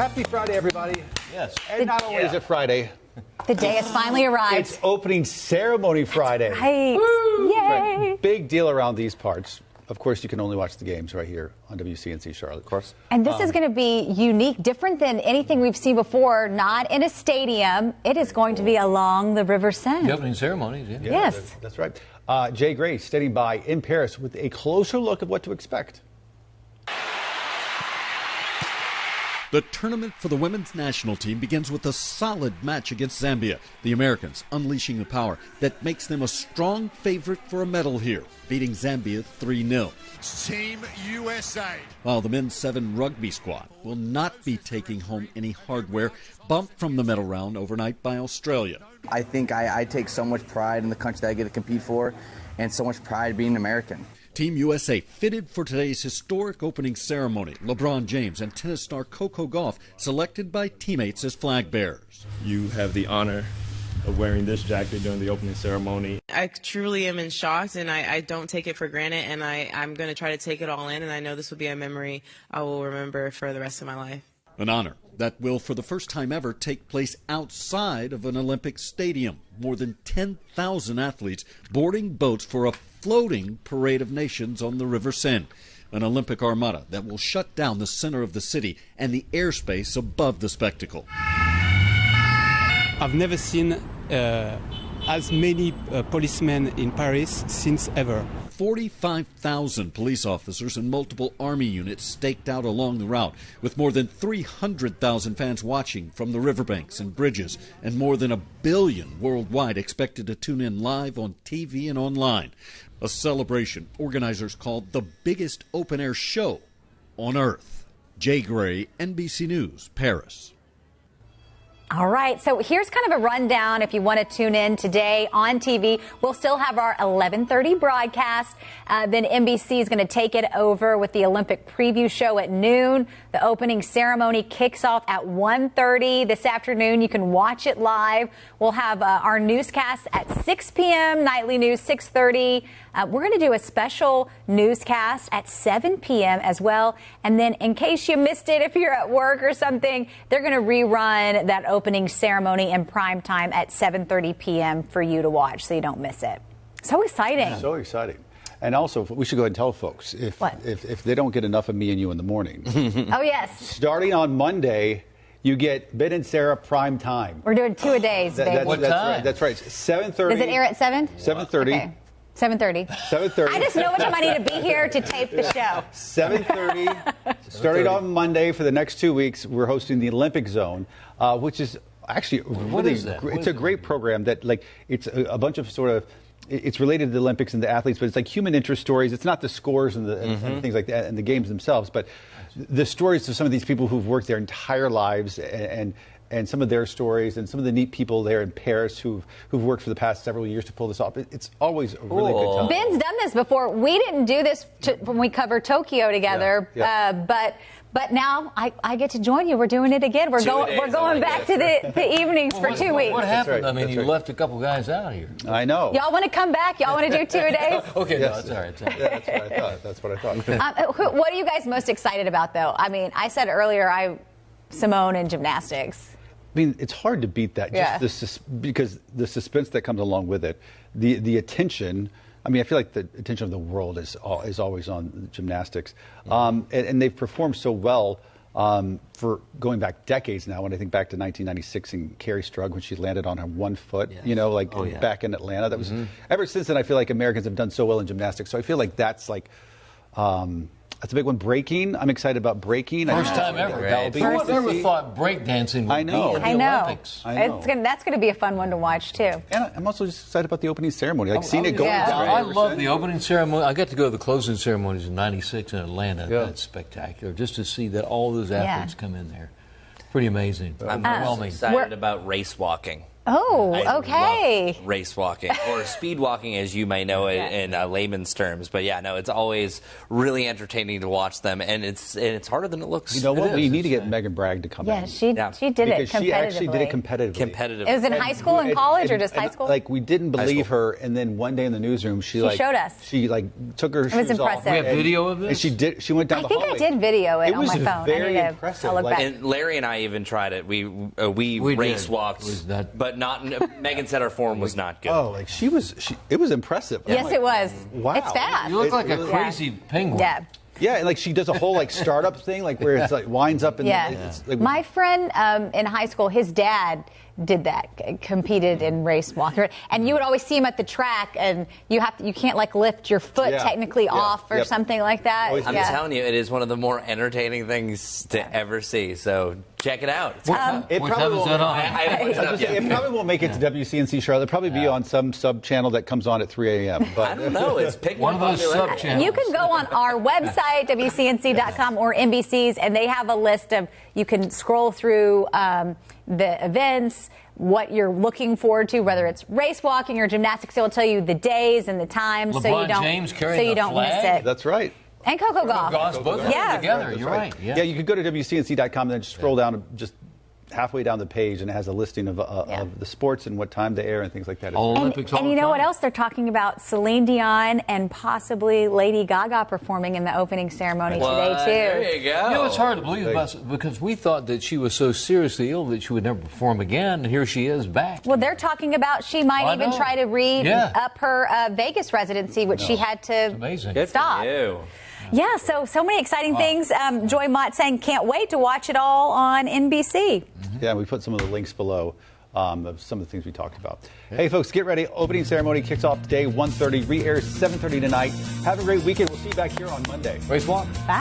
Happy Friday, everybody. Yes. And not only is it Friday, the day has finally arrived. it's opening ceremony Friday. That's right. Woo! Yay. Right. Big deal around these parts. Of course, you can only watch the games right here on WCNC Charlotte. Of course. And this is going to be unique, different than anything we've seen before, not in a stadium. It is going to be along the River Seine. The opening ceremonies, yeah. Yes. That's right. Jay Gray standing by in Paris with a closer look at what to expect. The tournament for the women's national team begins with a solid match against Zambia. The Americans unleashing the power that makes them a strong favorite for a medal here, beating Zambia 3-0. Team USA. While the men's 7 rugby squad will not be taking home any hardware, bumped from the medal round overnight by Australia. I think I take so much pride in the country that I get to compete for, and so much pride being American. Team USA fitted for today's historic opening ceremony. LeBron James and tennis star Coco Gauff selected by teammates as flag bearers. You have the honor of wearing this jacket during the opening ceremony. I truly am in shock, and I don't take it for granted, and I'm going to try to take it all in, and I know this will be a memory I will remember for the rest of my life. An honor that will, for the first time ever, take place outside of an Olympic stadium. More than 10,000 athletes boarding boats for a floating parade of nations on the River Seine. An Olympic armada that will shut down the center of the city and the airspace above the spectacle. I've never seen as many policemen in Paris since ever. 45,000 police officers and multiple army units staked out along the route, with more than 300,000 fans watching from the riverbanks and bridges, and more than 1 billion worldwide expected to tune in live on TV and online. A celebration organizers called the biggest open-air show on Earth. Jay Gray, NBC News, Paris. All right, so here's kind of a rundown if you want to tune in today on TV. We'll still have our 11:30 broadcast. Then NBC is going to take it over with the Olympic preview show at noon. The opening ceremony kicks off at 1:30 this afternoon. You can watch it live. We'll have our newscast at 6 p.m., nightly news 6:30. We're going to do a special newscast at 7 p.m. as well. And then in case you missed it, if you're at work or something, they're going to rerun that opening ceremony in prime time at 7:30 p.m. for you to watch so you don't miss it. So exciting. So exciting. And also, we should go ahead and tell folks, if they don't get enough of me and you in the morning. Oh, yes. Starting on Monday, you get Ben and Sarah prime time. We're doing 2 a days, baby. What time? That's right. 7:30. Does it air at 7? 7:30. Okay. 7:30. 7:30. I just know what time I need to be here to tape the show. 7:30. Starting on Monday for the next 2 weeks, we're hosting the Olympic Zone, which is actually really it's a great program that it's a bunch of sort of. It's related to the Olympics and the athletes, but it's like human interest stories. It's not the scores and and things like that and the games themselves, but the stories of some of these people who've worked their entire lives and some of their stories and some of the neat people there in Paris who've worked for the past several years to pull this off. It's always a really good time. Ben's done this before. We didn't do this when we covered Tokyo together, but now I get to join you. We're doing it again. We're going back to the evenings for 2 weeks. What happened? Right. I mean, you left a couple guys out here. I know. Y'all want to come back? Y'all want to do 2 a days? Okay, Yes. no, that's all right. That's what I thought. What are you guys most excited about, though? I mean, I said earlier, Simone in gymnastics. I mean, it's hard to beat that, because the suspense that comes along with it, the attention. I mean, I feel like the attention of the world is always on gymnastics, and they've performed so well for going back decades now. When I think back to 1996 and Carrie Strug when she landed on her 1 foot, back in Atlanta. That was ever since then. I feel like Americans have done so well in gymnastics. So I feel like that's that's a big one. Breaking. I'm excited about breaking. First time ever. Right. Who would ever thought breakdancing would be in the Olympics? I know. That's going to be a fun one to watch, too. And I'm also just excited about the opening ceremony. Seeing it going down. I love the opening ceremony. I got to go to the closing ceremonies in '96 in Atlanta. Yeah. That's spectacular. Just to see that all those athletes come in there. Pretty amazing. I'm excited about race walking. Oh, okay. Love race walking, or speed walking as you may know it in layman's terms. But yeah, no, it's always really entertaining to watch them, and it's harder than it looks. You know what? We need to get Megan Bragg to come in. Yeah, she did it competitively. She actually did it competitively. It was in high school and college, or just high school? Like, we didn't believe her, and then one day in the newsroom, she showed us. She took her shoes off. It was impressive. We have video of this? And she went down the hallway. I think I did video it on my phone. It was very impressive. I'll look back. And Larry and I even tried it. We race walked, but not. Megan said our form was not good. Oh, it was impressive. Yes, it was. Wow. It's fast. You look like a crazy penguin. Yeah. Yeah, and she does a whole startup thing, where it's winds up and My friend in high school, his dad did that, competed in race walking, and you would always see him at the track, and you can't lift your foot technically off or something like that. I'm telling you, it is one of the more entertaining things to ever see. So check it out. It probably won't make it to WCNC Charlotte. It'll probably be on some sub channel that comes on at 3 a.m. But I don't know. It's picking one of those sub channels. You can go on our website, WCNC.com or NBC's, and they have a list of. You can scroll through the events, what you're looking forward to, whether it's race walking or gymnastics. They'll tell you the days and the times, so you don't miss it. That's right. And Coco Gauff. Both together. You're right. Yeah, you can go to WCNC.com and then just scroll down just halfway down the page, and it has a listing of the sports and what time they air and things like that. And you know what else they're talking about? Celine Dion and possibly Lady Gaga performing in the opening ceremony today, too. There you go. You know, it's hard to believe because we thought that she was so seriously ill that she would never perform again, and here she is back. Well, they're talking about she might even try to up her Vegas residency, which she had to stop. Good for you. Yeah, so many exciting things. Joy Mott saying can't wait to watch it all on NBC. Yeah, we put some of the links below of some of the things we talked about. Hey, folks, get ready. Opening ceremony kicks off today, 1:30, re-airs 7:30 tonight. Have a great weekend. We'll see you back here on Monday. Race walk. Bye.